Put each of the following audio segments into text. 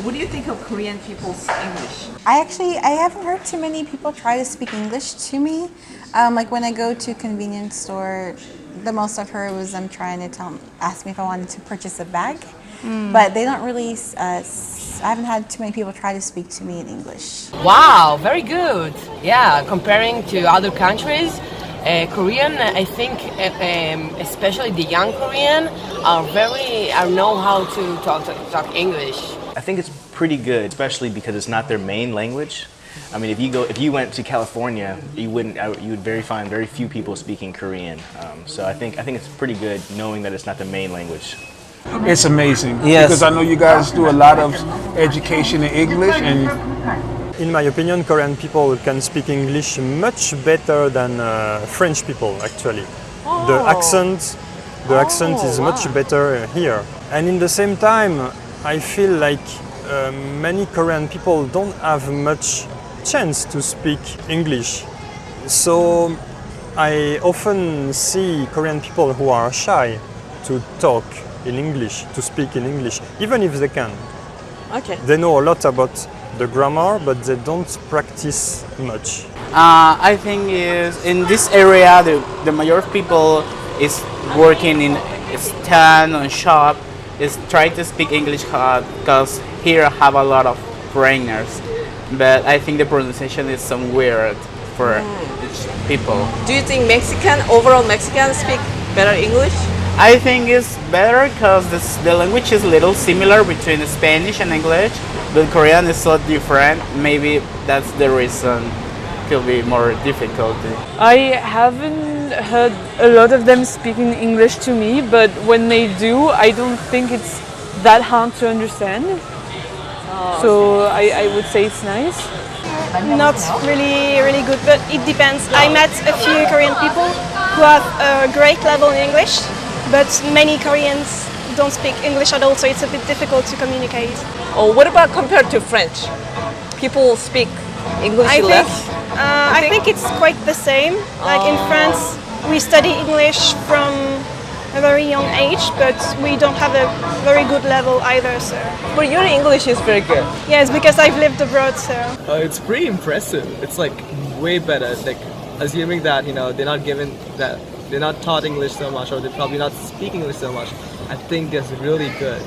What do you think of Korean people's English? I haven't heard too many people try to speak English to me. Like when I go to a convenience store, the most I've heard was them trying to ask me if I wanted to purchase a bag. But they don't really, I haven't had too many people try to speak to me in English. Wow, very good. Yeah, comparing to other countries, Korean, I think, especially the young Korean, know how to talk English. I think it's pretty good, especially because it's not their main language. I mean, if you went to California, you would find very few people speaking Korean. So I think it's pretty good knowing that it's not the main language. It's amazing. Yes. Because I know you guys do a lot of education in English, and In my opinion, Korean people can speak English much better than French people, actually. The accent is much better here. And in the same time, I feel like many Korean people don't have much chance to speak English. So I often see Korean people who are shy to talk in English, to speak in English, even if they can. Okay. They know a lot about the grammar, but they don't practice much. I think is in this area the majority of people is working in stand on shop is try to speak English because here I have a lot of foreigners, but I think the pronunciation is some weird for people. Do you think overall Mexicans speak better English? I think it's better because the language is a little similar between Spanish and English, but Korean is so different. Maybe that's the reason it could be more difficult. I haven't heard a lot of them speaking English to me, but when they do, I don't think it's that hard to understand. So I would say it's nice. Not really good, but it depends. I met a few Korean people who have a great level in English, but many Koreans don't speak English at all, so it's a bit difficult to communicate. Or what about compared to French? People speak English less? I think it's quite the same. Like in France, we study English from a very young age, but we don't have a very good level either. So. But your English is very good. Yes, because I've lived abroad, so. It's pretty impressive. It's like way better. Like assuming that they're not taught English so much, or they're probably not speaking English so much. I think that's really good.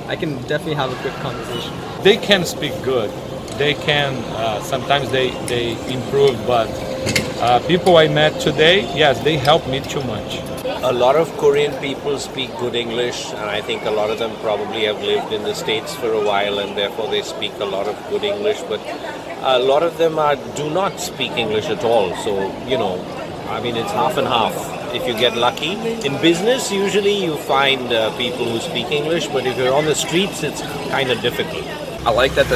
I can definitely have a good conversation. They can speak good. They can, sometimes they improve, but people I met today, yes, they helped me too much. A lot of Korean people speak good English, and I think a lot of them probably have lived in the States for a while, and therefore they speak a lot of good English, but a lot of them do not speak English at all. So, I mean, it's half and half. If you get lucky. In business, usually you find people who speak English, but if you're on the streets, it's kind of difficult. I like that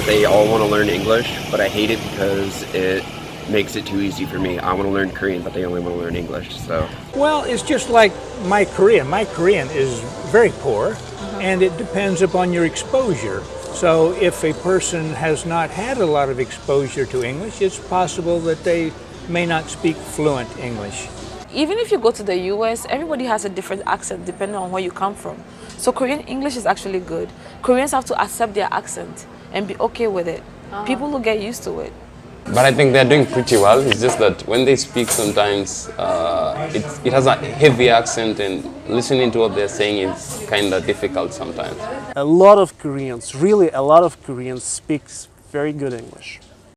they all want to learn English, but I hate it because it makes it too easy for me. I want to learn Korean, but they only want to learn English. So. Well, it's just like my Korean. My Korean is very poor, and it depends upon your exposure. So if a person has not had a lot of exposure to English, it's possible that they may not speak fluent English. Even if you go to the US, everybody has a different accent depending on where you come from. So Korean English is actually good. Koreans have to accept their accent and be okay with it. People will get used to it. But I think they're doing pretty well. It's just that when they speak sometimes, it has a heavy accent, and listening to what they're saying is kind of difficult sometimes. A lot of Koreans, really a lot of Koreans speak very good English.